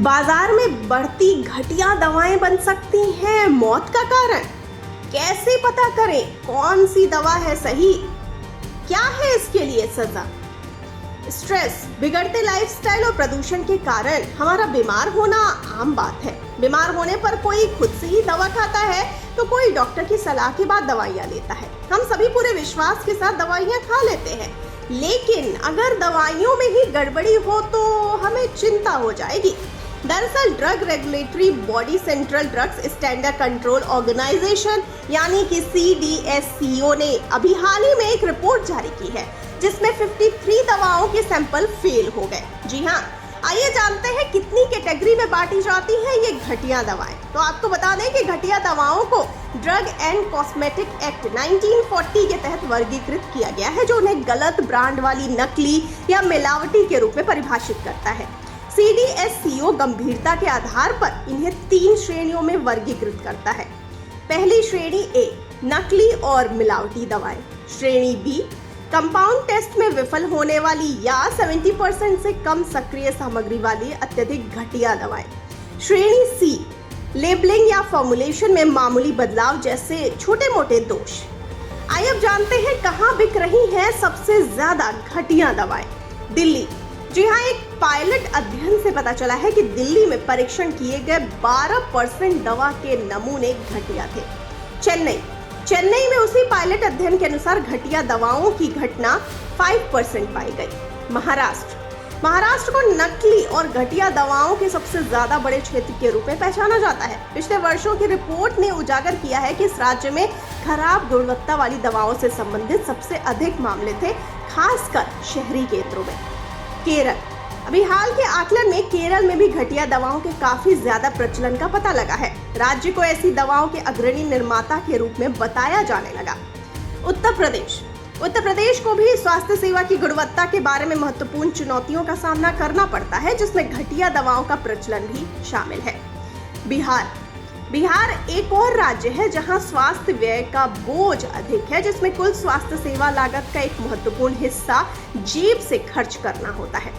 बाजार में बढ़ती घटिया दवाएं बन सकती हैं मौत का कारण। कैसे पता करें कौन सी दवा है सही? क्या है इसके लिए सजा? स्ट्रेस, बिगड़ते लाइफस्टाइल और प्रदूषण के कारण हमारा बीमार होना आम बात है। बीमार होने पर कोई खुद से ही दवा खाता है तो कोई डॉक्टर की सलाह के बाद दवाइयाँ लेता है। हम सभी पूरे विश्वास के साथ दवाइयाँ खा लेते हैं, लेकिन अगर दवाइयों में ही गड़बड़ी हो तो हमें चिंता हो जाएगी। दरअसल drug regulatory body central drugs standard control organisation यानी कि CDSCO ने अभी हाल ही में एक रिपोर्ट जारी की है जिसमें 53 दवाओं के सैंपल फेल हो गए। जी हाँ, आइए जानते हैं कितनी कैटेगरी में बांटी जाती है ये घटिया दवाएं। तो आपको बता दें कि घटिया दवाओं को ड्रग एंड कॉस्मेटिक एक्ट 1940 के तहत वर्गीकृत किया गया है, जो उन्हें गलत ब्रांड वाली, नकली या मिलावटी के रूप में परिभाषित करता है। CDSCO गंभीरता के आधार पर इन्हें 3 श्रेणियों में वर्गीकृत करता है। पहली श्रेणी A, नकली और मिलावटी दवाएं। श्रेणी B, कंपाउंड टेस्ट में विफल होने वाली या 70% से कम सक्रिय सामग्री वाली अत्यधिक घटिया दवाएं। श्रेणी C, लेबलिंग या फॉर्मुलेशन में मामूली बदलाव जैसे छोटे मोटे दोष। आइए अब जानते हैं कहाँ बिक रही हैं सबसे ज्यादा घटिया दवाएं। दिल्ली। जी हाँ, एक पायलट अध्ययन से पता चला है कि दिल्ली में परीक्षण किए गए 12% दवा के नमूने घटिया थे। चेन्नई में उसी पायलट अध्ययन के अनुसार घटिया दवाओं की घटना 5% पाई गई। महाराष्ट्र को नकली और घटिया दवाओं के सबसे ज्यादा बड़े क्षेत्र के रूप में पहचाना जाता है। पिछले वर्षों की रिपोर्ट ने उजागर किया है कि इस राज्य में खराब गुणवत्ता वाली दवाओं से संबंधित सबसे अधिक मामले थे, खासकर शहरी केंद्रों में। केरल। अभी हाल के आकलन में केरल में भी घटिया दवाओं के काफी ज्यादा प्रचलन का पता लगा है। राज्य को ऐसी दवाओं के अग्रणी निर्माता के रूप में बताया जाने लगा। उत्तर प्रदेश को भी स्वास्थ्य सेवा की गुणवत्ता के बारे में महत्वपूर्ण चुनौतियों का सामना करना पड़ता है, जिसमें घटिया दवाओं का प्रचलन भी शामिल है। बिहार एक और राज्य है जहां स्वास्थ्य व्यय का बोझ अधिक है, जिसमें कुल स्वास्थ्य सेवा लागत का एक महत्वपूर्ण हिस्सा जेब से खर्च करना होता है।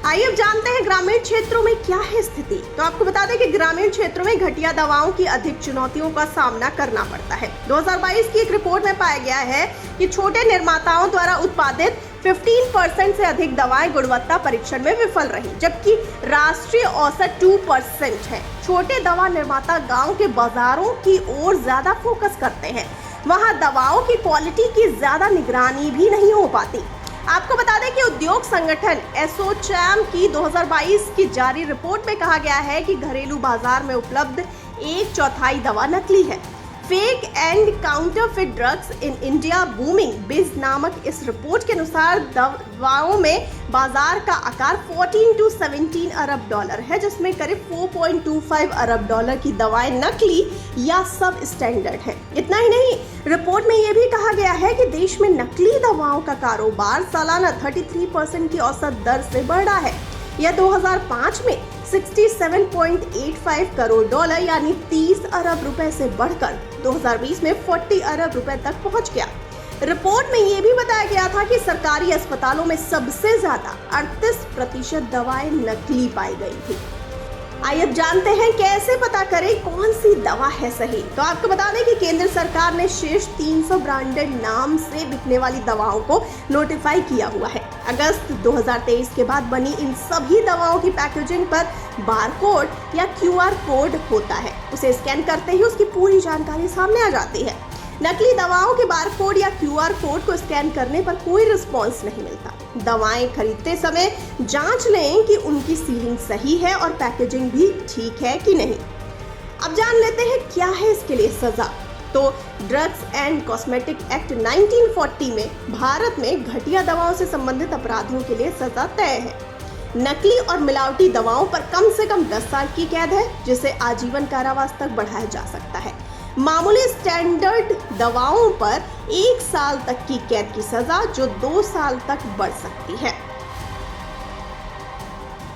आइए अब जानते हैं ग्रामीण क्षेत्रों में क्या है स्थिति। तो आपको बता दें कि ग्रामीण क्षेत्रों में घटिया दवाओं की अधिक चुनौतियों का सामना करना पड़ता है। 2022 की एक रिपोर्ट में पाया गया है कि छोटे निर्माताओं द्वारा उत्पादित 15% से अधिक दवाएं गुणवत्ता परीक्षण में विफल रही, जबकि राष्ट्रीय औसत 2% है। छोटे दवा निर्माता गांव के बाजारों की ओर ज्यादा फोकस करते हैं, वहां दवाओं की क्वालिटी की ज्यादा निगरानी भी नहीं हो पाती। आपको बता दें कि उद्योग संगठन एसोचैम की 2022 की जारी रिपोर्ट में कहा गया है कि घरेलू बाजार में उपलब्ध 1/4 दवा नकली है। Fake and counterfeit drugs in India booming बिज नामक इस रिपोर्ट के अनुसार दवाओं में बाजार का आकार 14 to 17 अरब डॉलर है, जिसमें करीब 4.25 अरब डॉलर की दवाएं नकली या सब स्टैंडर्ड है। इतना ही नहीं, रिपोर्ट में यह भी कहा गया है कि देश में नकली दवाओं का कारोबार सालाना 33% की औसत दर से बढ़ रहा है। यह 2005 में 67.85 करोड़ डॉलर यानी 30 अरब रुपए से बढ़कर 2020 में 40 अरब रुपए तक पहुंच गया। रिपोर्ट में यह भी बताया गया था कि सरकारी अस्पतालों में सबसे ज्यादा 38% दवाएं नकली पाई गई थी। आइए अब जानते हैं कैसे पता करें कौन सी दवा है सही। तो आपको बता दें कि केंद्र सरकार ने शीर्ष 300 ब्रांडेड नाम से बिकने वाली दवाओं को नोटिफाई किया हुआ है। अगस्त 2023 के बाद बनी इन सभी दवाओं की पैकेजिंग पर बारकोड या QR कोड होता है। उसे स्कैन करते ही उसकी पूरी जानकारी सामने आ जाती है। नकली दवाओं के बारकोड या QR कोड को स्कैन करने पर कोई रिस्पॉन्स नहीं मिलता। दवाएं खरीदते समय जांच लें कि उनकी सीलिंग सही है और पैकेजिंग भी ठीक है कि नहीं। अब जान लेते हैं क्या है इसके लिए सजा। तो ड्रग्स एंड कॉस्मेटिक एक्ट 1940 में भारत में घटिया दवाओं से संबंधित अपराधों के लिए सजा तय है। नकली और मिलावटी दवाओं पर कम से कम 10 साल की कैद है, जिसे आजीवन कारावास तक बढ़ाया जा सकता है। मामूली स्टैंडर्ड दवाओं पर 1 साल तक की कैद की सजा, जो 2 साल तक बढ़ सकती है।